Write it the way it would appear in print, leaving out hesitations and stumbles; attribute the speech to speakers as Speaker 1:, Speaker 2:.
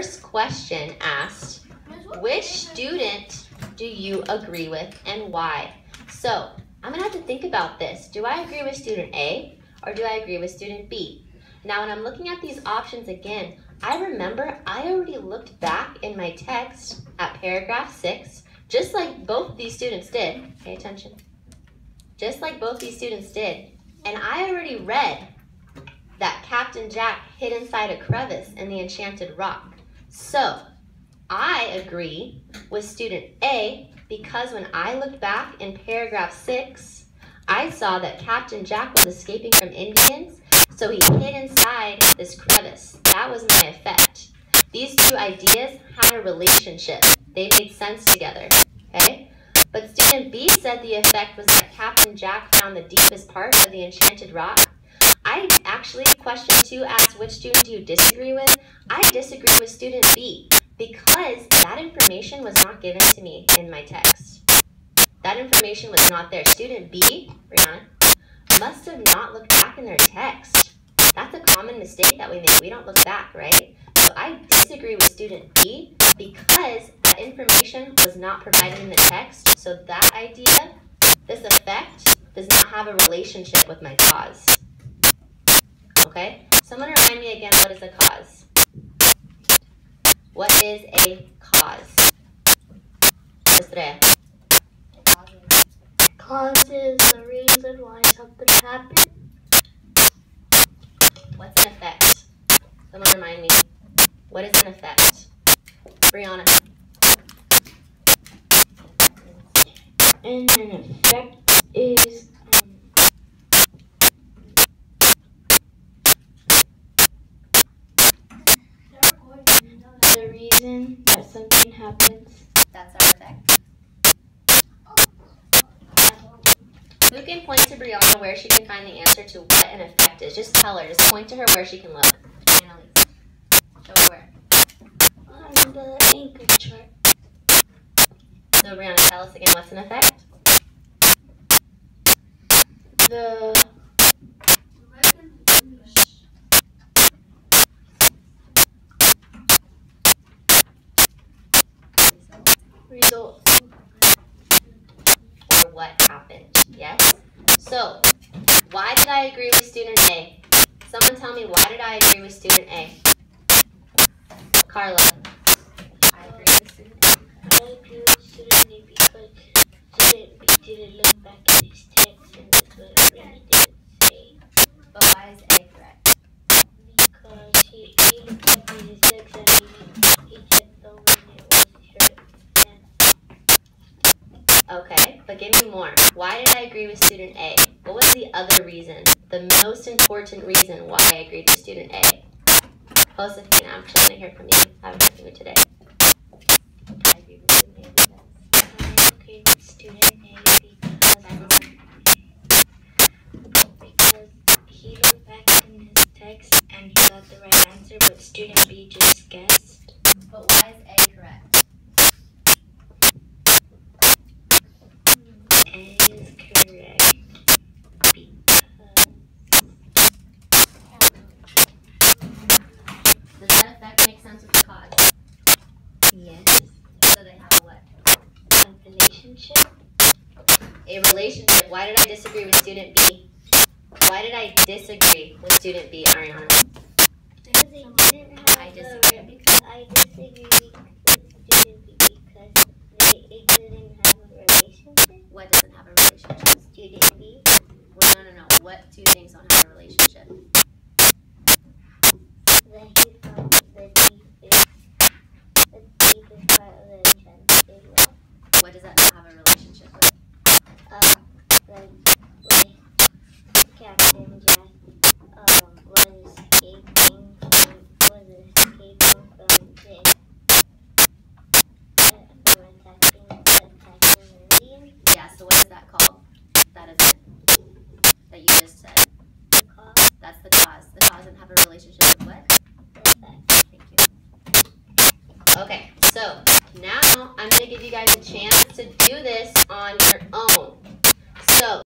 Speaker 1: First question asked, which student do you agree with and why? So I'm gonna have to think about this. Do I agree with student A or do I agree with student B? Now when I'm looking at these options again, I remember I already looked back in my text at paragraph 6, just like both these students did. Pay attention. Just like both these students did. And I already read that Captain Jack hid inside a crevice in the enchanted rock. So I agree with student A because when I looked back in paragraph 6, I saw that Captain Jack was escaping from Indians, so he hid inside this crevice. That was my effect. These two ideas had a relationship. They made sense together, okay? But student B said the effect was that Captain Jack found the deepest part of the enchanted rock. I actually, question 2 asked which student do you disagree with? I disagree with student B because that information was not given to me in my text. That information was not there. Student B, Brianna, must have not looked back in their text. That's a common mistake that we make. We don't look back, right? So I disagree with student B because that information was not provided in the text. So that idea, this effect, does not have a relationship with my cause. Okay? Someone remind me again, what is a cause? What is a cause? Estrella.
Speaker 2: Cause is the reason why something happened.
Speaker 1: What's an effect? Someone remind me. What is an effect? Brianna.
Speaker 2: And an effect is the reason that something happens.
Speaker 1: That's our effect. Who can point to Brianna where she can find the answer to what an effect is? Just tell her. Just point to her where she can look. Annalise. Show her where.
Speaker 2: On the anchor chart.
Speaker 1: So Brianna, tell us again, what's an effect?
Speaker 2: The result.
Speaker 1: Or what happened, yes? So, why did I agree with student A? Someone tell me, why did I agree with student A? Carla. I agree with student A.
Speaker 2: I agree with student A because student B didn't look back at his text and that's what it really didn't say.
Speaker 1: But why is A correct?
Speaker 2: Because he looked back at his text and he checked over and it was her.
Speaker 1: Okay, but give me more. Why did I agree with student A? What was the other reason? The most important reason why I agreed with student A? Josephine, I actually want to hear from you. I haven't heard from you today. I agree with student A because
Speaker 2: I agree with student A because he looked back in his text and he got the right answer, but student B just guessed.
Speaker 1: But why is A correct?
Speaker 2: A is correct because
Speaker 1: Does that effect make sense with the cause?
Speaker 2: yes,
Speaker 1: So they have a what?
Speaker 2: a relationship.
Speaker 1: A relationship. Why did I disagree with student B? Why did I disagree with student B, Ariana?
Speaker 2: Because they didn't have
Speaker 1: I disagree.
Speaker 2: I disagree with student B because it didn't have a relationship.
Speaker 1: What doesn't have a relationship?
Speaker 2: Student B.
Speaker 1: Well, no. What two things don't have a relationship?
Speaker 2: That he found the deepest part of the enchanted rock.
Speaker 1: What does that not have a relationship with?
Speaker 2: Like Captain Jack was escaping from attacking Indians.
Speaker 1: Yeah, so what is that called? That is it. That you just said.
Speaker 2: The cause.
Speaker 1: That's the cause. The cause doesn't have a relationship with what? Thank you. Okay, so now I'm going to give you guys a chance to do this on your own. So